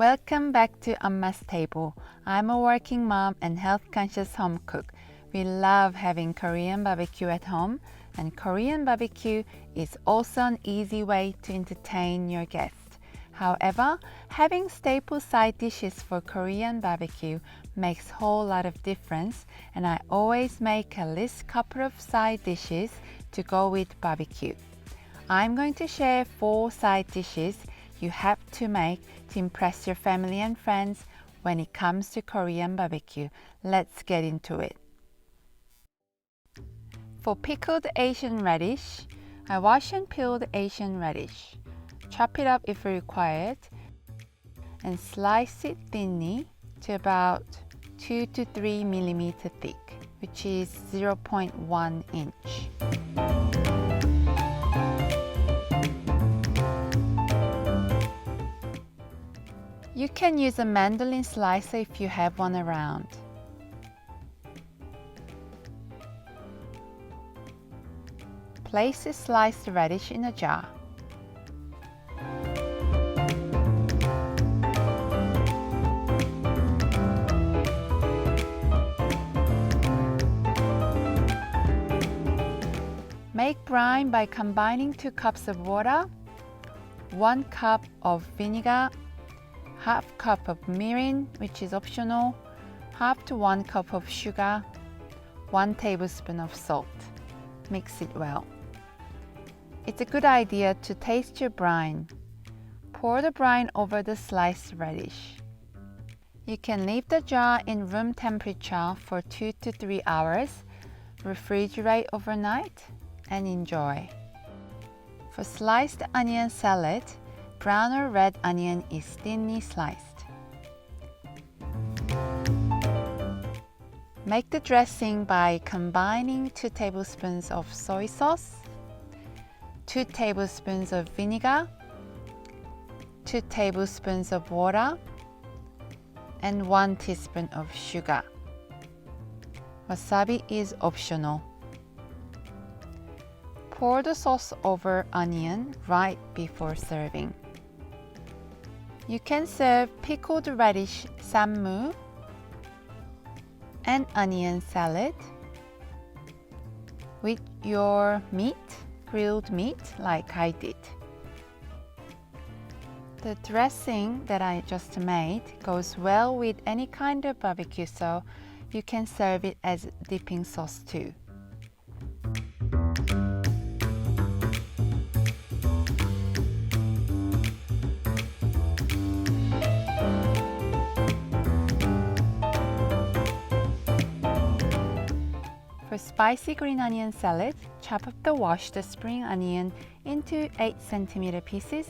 Welcome back to Amma's Table. I'm a working mom and health-conscious home cook. We love having Korean barbecue at home, and Korean barbecue is also an easy way to entertain your guests. However, having staple side dishes for Korean barbecue makes a whole lot of difference, and I always make at least a couple of side dishes to go with barbecue. I'm going to share 4 side dishes you have to make to impress your family and friends when it comes to Korean barbecue. Let's get into it. For pickled Asian radish, I wash and peel the Asian radish. Chop it up if required and slice it thinly to about 2 to 3 millimeter thick, which is 0.1 inch. You can use a mandolin slicer if you have one around. Place the sliced radish in a jar. Make brine by combining 2 cups of water, 1 cup of vinegar, half cup of mirin, which is optional, half to 1 cup of sugar, 1 tablespoon of salt. Mix it well. It's a good idea to taste your brine. Pour the brine over the sliced radish. You can leave the jar in room temperature for 2 to 3 hours, refrigerate overnight, and enjoy. For sliced onion salad, brown or red onion is thinly sliced. Make the dressing by combining 2 tablespoons of soy sauce, 2 tablespoons of vinegar, 2 tablespoons of water, and 1 teaspoon of sugar. Wasabi is optional. Pour the sauce over onion right before serving. You can serve pickled radish Ssammu and onion salad with your meat, grilled meat, like I did. The dressing that I just made goes well with any kind of barbecue, so you can serve it as dipping sauce too. For spicy green onion salad, chop up the washed spring onion into 8 cm pieces.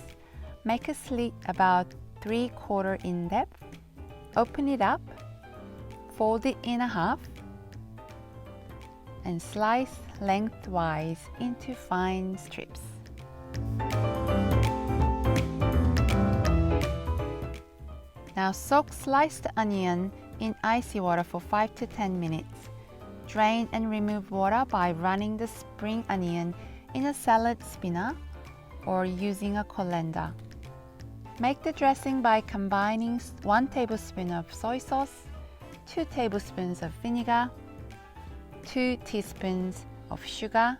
Make a slit about 3/4 in depth. Open it up, fold it in half, and slice lengthwise into fine strips. Now soak sliced onion in icy water for 5 to 10 minutes. Drain and remove water by running the spring onion in a salad spinner or using a colander. Make the dressing by combining 1 tablespoon of soy sauce, 2 tablespoons of vinegar, 2 teaspoons of sugar,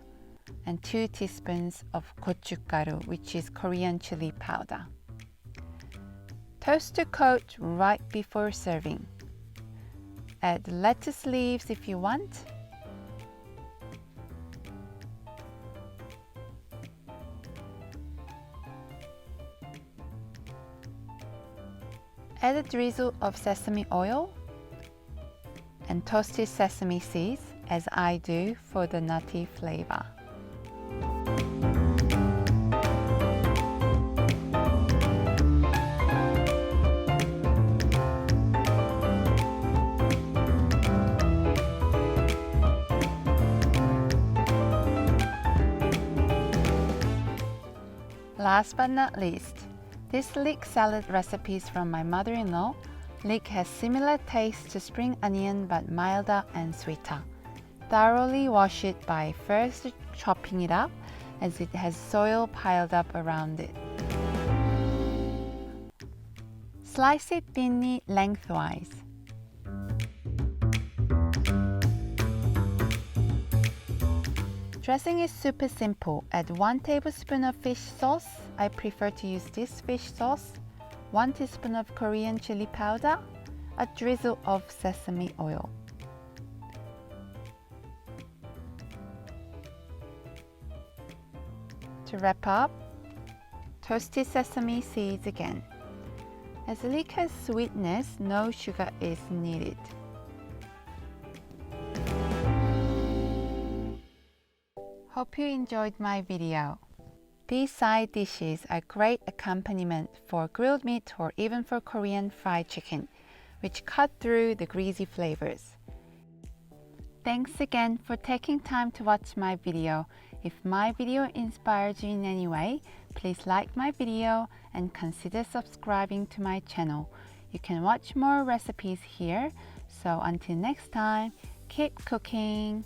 and 2 teaspoons of gochugaru, which is Korean chilli powder. Toast to coat right before serving. Add lettuce leaves if you want. Add a drizzle of sesame oil and toasted sesame seeds, as I do, for the nutty flavor. Last but not least, this leek salad recipe is from my mother-in-law. Leek has similar taste to spring onion but milder and sweeter. Thoroughly wash it by first chopping it up, as it has soil piled up around it. Slice it thinly lengthwise. Dressing is super simple. Add 1 tablespoon of fish sauce. I prefer to use this fish sauce. 1 teaspoon of Korean chili powder. A drizzle of sesame oil. To wrap up, toasted sesame seeds again. As Leek has sweetness, no sugar is needed. Hope you enjoyed my video. These side dishes are great accompaniment for grilled meat or even for Korean fried chicken, which cut through the greasy flavors. Thanks again for taking time to watch my video. If my video inspired you in any way, please like my video and consider subscribing to my channel. You can watch more recipes here. So until next time, keep cooking!